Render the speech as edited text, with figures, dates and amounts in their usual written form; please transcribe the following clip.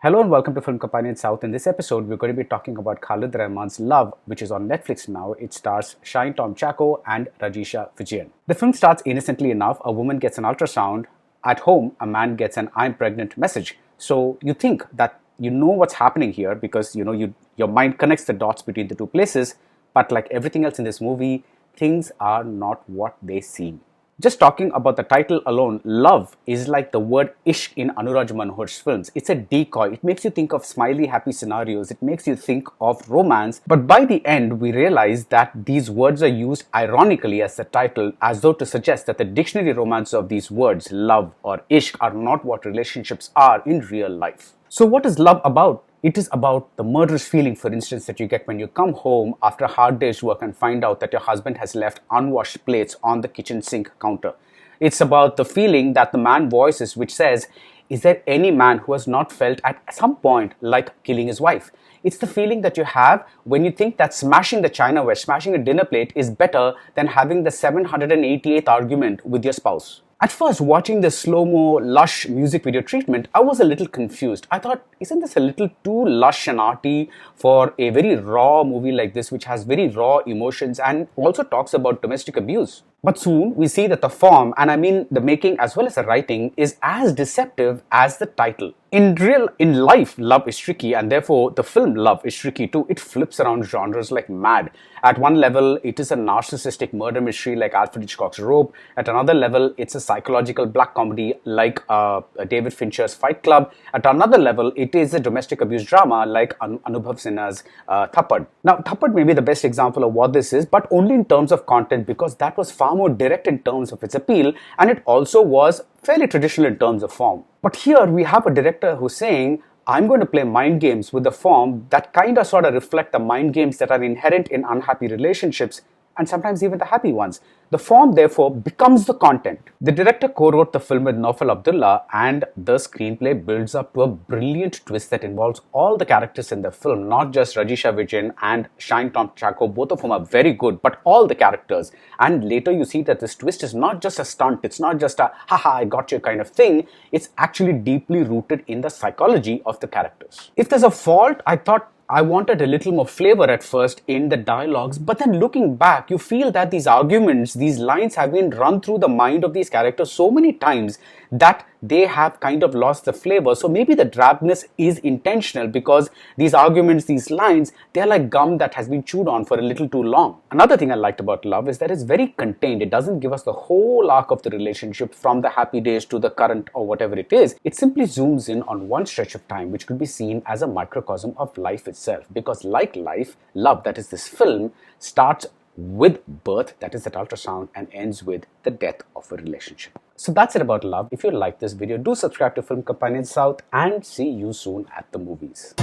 Hello and welcome to Film Companion South. In this episode, we're going to be talking about Khalid Rahman's Love, which is on Netflix now. It stars Shine Tom Chacko and Rajisha Vijayan. The film starts innocently enough. A woman gets an ultrasound. At home, a man gets an "I'm pregnant" message. So you think that you know what's happening here because your mind connects the dots between the two places. But like everything else in this movie, things are not what they seem. Just talking about the title alone, love is like the word ishq in Anurag Manohar's films. It's a decoy. It makes you think of smiley, happy scenarios. It makes you think of romance. But by the end, we realize that these words are used ironically as the title, as though to suggest that the dictionary romance of these words, love or ishq, are not what relationships are in real life. So what is love about? It is about the murderous feeling, for instance, that you get when you come home after a hard day's work and find out that your husband has left unwashed plates on the kitchen sink counter. It's about the feeling that the man voices, which says, is there any man who has not felt at some point like killing his wife? It's the feeling that you have when you think that smashing the chinaware, smashing a dinner plate is better than having the 788th argument with your spouse. At first, watching the slow-mo, lush music video treatment, I was a little confused. I thought, isn't this a little too lush and arty for a very raw movie like this, which has very raw emotions and also talks about domestic abuse? But soon, we see that the form, and I mean the making as well as the writing, is as deceptive as the title. In life, love is tricky, and therefore the film Love is tricky too. It flips around genres like mad. At one level, it is a narcissistic murder mystery like Alfred Hitchcock's Rope. At another level, it's a psychological black comedy like David Fincher's Fight Club. At another level, it is a domestic abuse drama like Anubhav Sinha's Thappad. Now, Thappad may be the best example of what this is, but only in terms of content, because that was far more direct in terms of its appeal, and it also was fairly traditional in terms of form. But here we have a director who's saying, I'm going to play mind games with the form that kind of sort of reflect the mind games that are inherent in unhappy relationships and sometimes even the happy ones. The form, therefore, becomes the content. The director co-wrote the film with Noufal Abdullah, and the screenplay builds up to a brilliant twist that involves all the characters in the film, not just Rajisha Vijayan and Shine Tom Chacko, both of whom are very good, but all the characters. And later you see that this twist is not just a stunt, it's not just a haha, I got you kind of thing, it's actually deeply rooted in the psychology of the characters. If there's a fault, I thought I wanted a little more flavor at first in the dialogues, but then looking back, you feel that these arguments, these lines have been run through the mind of these characters so many times that they have kind of lost the flavor. So maybe the drabness is intentional because these arguments, these lines, they're like gum that has been chewed on for a little too long. Another thing I liked about Love is that it's very contained. It doesn't give us the whole arc of the relationship from the happy days to the current or whatever it is. It simply zooms in on one stretch of time, which could be seen as a microcosm of life itself. Because like life, Love, that is this film, starts with birth, that is that ultrasound, and ends with the death of a relationship. So that's it about Love. If you like this video, do subscribe to Film Companion South and see you soon at the movies.